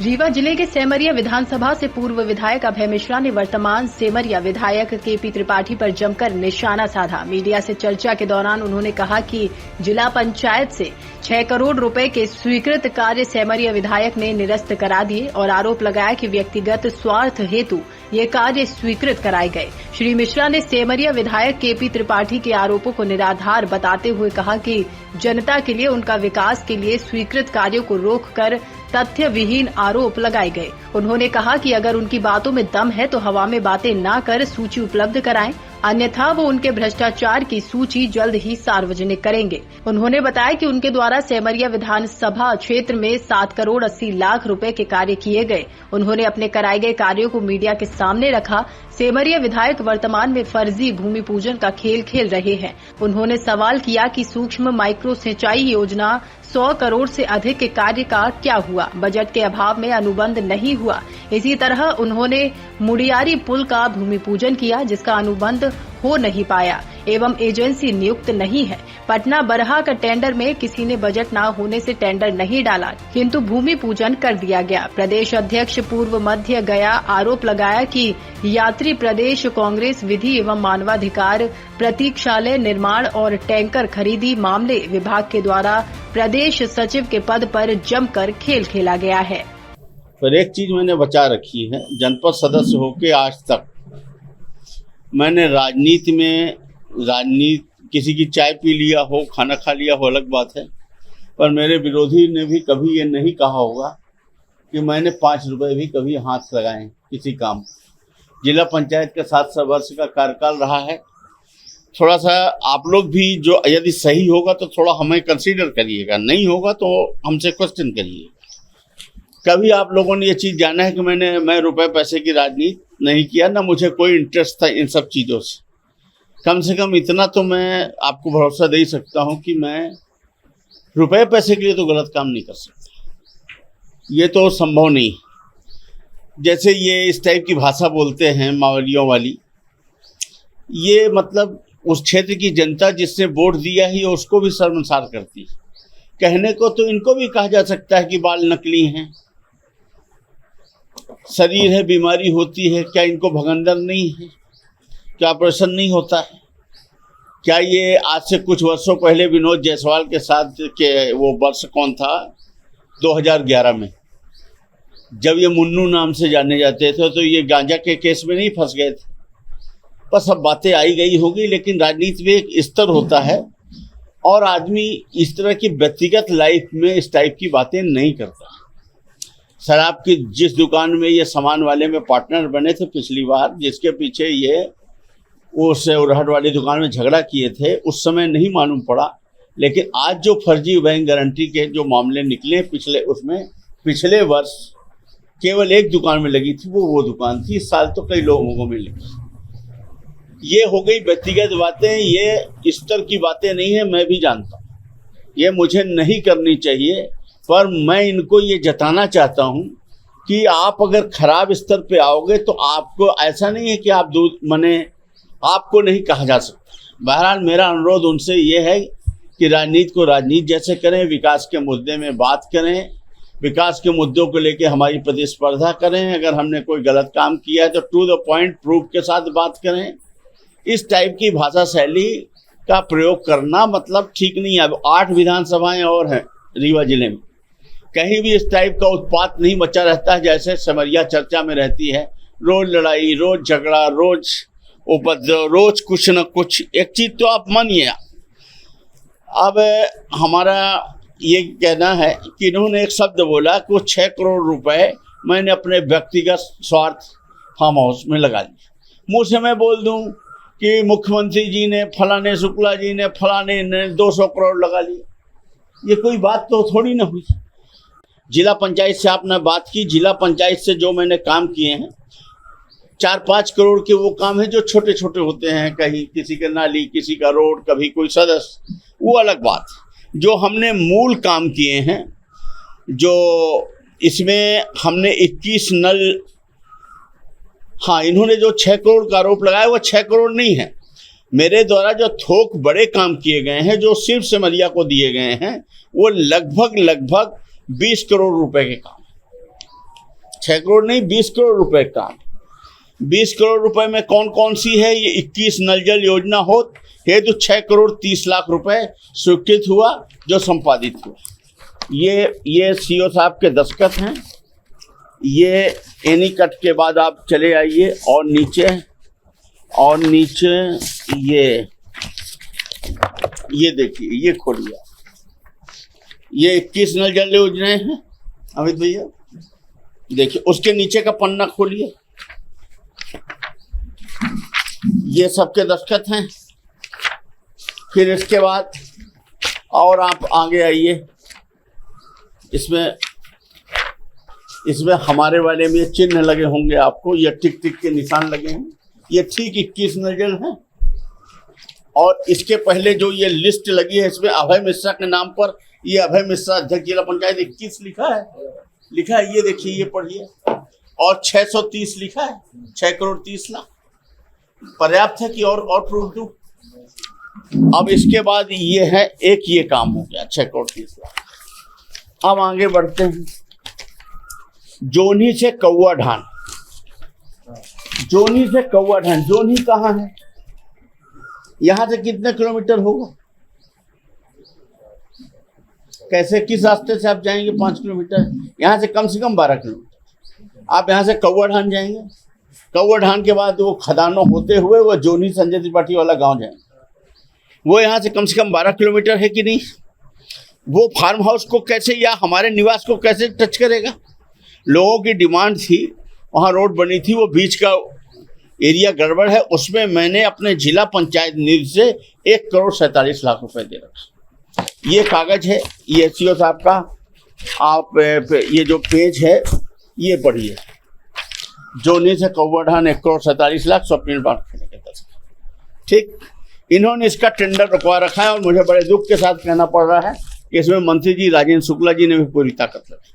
रीवा जिले के सेमरिया विधानसभा से पूर्व विधायक अभय मिश्रा ने वर्तमान सेमरिया विधायक केपी त्रिपाठी पर जमकर निशाना साधा। मीडिया से चर्चा के दौरान उन्होंने कहा कि जिला पंचायत से 6 करोड़ रुपए के स्वीकृत कार्य सेमरिया विधायक ने निरस्त करा दिए और आरोप लगाया कि व्यक्तिगत स्वार्थ हेतु ये कार्य स्वीकृत कराए गए। श्री मिश्रा ने सेमरिया विधायक केपी त्रिपाठी के आरोपों को निराधार बताते हुए कहा कि जनता के लिए उनका विकास के लिए स्वीकृत कार्यों को रोककर तथ्य विहीन आरोप लगाए गए। उन्होंने कहा कि अगर उनकी बातों में दम है तो हवा में बातें न कर सूची उपलब्ध कराएं, अन्यथा वो उनके भ्रष्टाचार की सूची जल्द ही सार्वजनिक करेंगे। उन्होंने बताया कि उनके द्वारा सेमरिया विधानसभा क्षेत्र में 7 करोड़ 80 लाख रुपए के कार्य किए गए। उन्होंने अपने कराए गए कार्यों को मीडिया के सामने रखा। सेमरिया विधायक वर्तमान में फर्जी भूमि पूजन का खेल खेल रहे हैं। उन्होंने सवाल किया कि सूक्ष्म माइक्रो सिंचाई योजना 100 करोड़ से अधिक के कार्य का क्या हुआ। बजट के अभाव में अनुबंध नहीं हुआ। इसी तरह उन्होंने मुड़ियारी पुल का भूमि पूजन किया जिसका अनुबंध हो नहीं पाया एवं एजेंसी नियुक्त नहीं है। पटना बरहा का टेंडर में किसी ने बजट न होने से टेंडर नहीं डाला किंतु भूमि पूजन कर दिया गया। प्रदेश अध्यक्ष पूर्व मध्य गया आरोप लगाया कि यात्री प्रदेश कांग्रेस विधि एवं मानवाधिकार प्रतीक्षालय निर्माण और टैंकर खरीदी मामले विभाग के द्वारा प्रदेश सचिव के पद पर जमकर खेल खेला गया है। पर एक चीज मैंने बचा रखी है, जनपद सदस्य होके आज तक मैंने राजनीति किसी की चाय पी लिया हो, खाना खा लिया हो अलग बात है, पर मेरे विरोधी ने भी कभी ये नहीं कहा होगा कि मैंने 5 रुपए भी कभी हाथ लगाए किसी काम। जिला पंचायत का 7 वर्ष का कार्यकाल रहा है। थोड़ा सा आप लोग भी जो यदि सही होगा तो थोड़ा हमें कंसीडर करिएगा, नहीं होगा तो हमसे क्वेश्चन करिए। कभी आप लोगों ने ये चीज़ जाना है कि मैं रुपए पैसे की राजनीति नहीं किया, ना मुझे कोई इंटरेस्ट था इन सब चीज़ों से। कम से कम इतना तो मैं आपको भरोसा दे सकता हूँ कि मैं रुपए पैसे के लिए तो गलत काम नहीं कर सकता, ये तो संभव नहीं। जैसे ये इस टाइप की भाषा बोलते हैं मावलियों वाली, ये मतलब उस क्षेत्र की जनता जिसने वोट दिया ही उसको भी शर्मसार करती है। कहने को तो इनको भी कहा जा सकता है कि बाल नकली हैं, शरीर है, बीमारी होती है, क्या इनको भगंदर नहीं है, क्या ऑपरेशन नहीं होता है? क्या ये आज से कुछ वर्षों पहले विनोद जायसवाल के साथ के वो वर्ष कौन था 2011 में, जब ये मुन्नू नाम से जाने जाते थे, तो ये गांजा के केस में नहीं फंस गए थे? बस अब बातें आई गई होगी, लेकिन राजनीति में एक स्तर होता है और आदमी इस तरह की व्यक्तिगत लाइफ में इस टाइप की बातें नहीं करता। शराब की जिस दुकान में ये सामान वाले में पार्टनर बने थे पिछली बार, जिसके पीछे ये उस उरहट वाली दुकान में झगड़ा किए थे, उस समय नहीं मालूम पड़ा, लेकिन आज जो फर्जी बैंक गारंटी के जो मामले निकले पिछले वर्ष केवल एक दुकान में लगी थी, वो दुकान थी। इस साल तो कई लोगों को में लगी। ये हो गई व्यक्तिगत बातें, ये स्तर की बातें नहीं है, मैं भी जानता हूँ ये मुझे नहीं करनी चाहिए, पर मैं इनको ये जताना चाहता हूँ कि आप अगर खराब स्तर पे आओगे तो आपको ऐसा नहीं है कि आपको नहीं कहा जा सकता। बहरहाल मेरा अनुरोध उनसे ये है कि राजनीति को राजनीति जैसे करें, विकास के मुद्दे में बात करें, विकास के मुद्दों को लेकर हमारी प्रतिस्पर्धा करें। अगर हमने कोई गलत काम किया है तो टू द पॉइंट प्रूफ के साथ बात करें। इस टाइप की भाषा शैली का प्रयोग करना मतलब ठीक नहीं है। अब 8 विधानसभाएं और हैं रीवा जिले में, कहीं भी इस टाइप का उत्पात नहीं मचा रहता है जैसे सेमरिया चर्चा में रहती है। रोज लड़ाई, रोज झगड़ा, रोज उपद्रव, रोज कुछ न कुछ। एक चीज तो आप मानिए, अब हमारा ये कहना है कि इन्होंने एक शब्द बोला कि वो 6 करोड़ रुपए मैंने अपने व्यक्तिगत स्वार्थ फार्म हाउस में लगा दिए। मुँह से मैं बोल दूं कि मुख्यमंत्री जी ने, फलाने शुक्ला जी ने, फलाने ने 200 करोड़ लगा लिए, ये कोई बात तो थोड़ी ना हुई। जिला पंचायत से आपने बात की, जिला पंचायत से जो मैंने काम किए हैं 4-5 करोड़ के वो काम है जो छोटे छोटे होते हैं, कहीं किसी का नाली, किसी का रोड, कभी कोई सदस्य, वो अलग बात। जो हमने मूल काम किए हैं, जो इसमें हमने 21 नल, हाँ, इन्होंने जो 6 करोड़ का आरोप लगाया वो 6 करोड़ नहीं है। मेरे द्वारा जो थोक बड़े काम किए गए हैं, जो सिर्फ सेमरिया को दिए गए हैं, वो लगभग 20 करोड़ रुपए के काम। 6 करोड़ नहीं, 20 करोड़ रुपए काम। 20 करोड़ रुपए में कौन कौन सी है? ये 21 नल जल योजना हो हेतु 6 करोड़ 30 लाख रुपए स्वीकृत हुआ, जो संपादित हुआ। ये सीओ साहब के दस्तखत हैं। ये एनी कट के बाद आप चले आइए और नीचे ये देखिए, ये खोलिए। ये 21 नल जल योजनाएं हैं अमित भैया, देखिए उसके नीचे का पन्ना खोलिए, ये सबके दस्तखत हैं। फिर इसके बाद और आप आगे आइए, इसमें हमारे वाले में चिन्ह लगे होंगे आपको, ये टिक टिक के निशान लगे हैं। ये ठीक 21 नल जल है। और इसके पहले जो ये लिस्ट लगी है, इसमें अभय मिश्रा के नाम पर, ये अभय मिश्रा अध्यक्ष जिला पंचायत 21 लिखा है, ये देखिए, ये पढ़िए। और 630 लिखा है, 6 करोड़ 30 लाख। पर्याप्त है कि और प्रूफ दूं? अब इसके बाद ये है, एक ये काम हो गया 6 करोड़ 30 लाख। अब आगे बढ़ते हैं। जोनी से कौआ ढान, जोनी कहाँ है? यहां से कितने किलोमीटर होगा? कैसे, किस रास्ते से आप जाएंगे? 5 किलोमीटर। यहाँ से कम 12 किलोमीटर। आप यहाँ से कौआ ढान जाएंगे, कौआ ढान के बाद वो खदानों होते हुए वो जोनी संजय त्रिपाठी वाला गांव जाएंगे। वो यहाँ से कम 12 किलोमीटर है कि नहीं? वो फार्म हाउस को कैसे या हमारे निवास को कैसे टच करेगा? लोगों की डिमांड थी, वहाँ रोड बनी थी, वो बीच का एरिया गड़बड़ है, उसमें मैंने अपने जिला पंचायत निधि से 1 करोड़ 47 लाख रुपए दे रखा। ये कागज है, ये सीओ साहब का। आप ये जो पेज है ये पढ़िए। जोनी से कौआ ढान 1 करोड़ 47 लाख स्वप्निल बांटने के दस। ठीक, इन्होंने इसका टेंडर रुकवा रखा है और मुझे बड़े दुख के साथ कहना पड़ रहा है कि इसमें मंत्री जी राजेंद्र शुक्ला जी ने भी पूरी ताकत लगाई।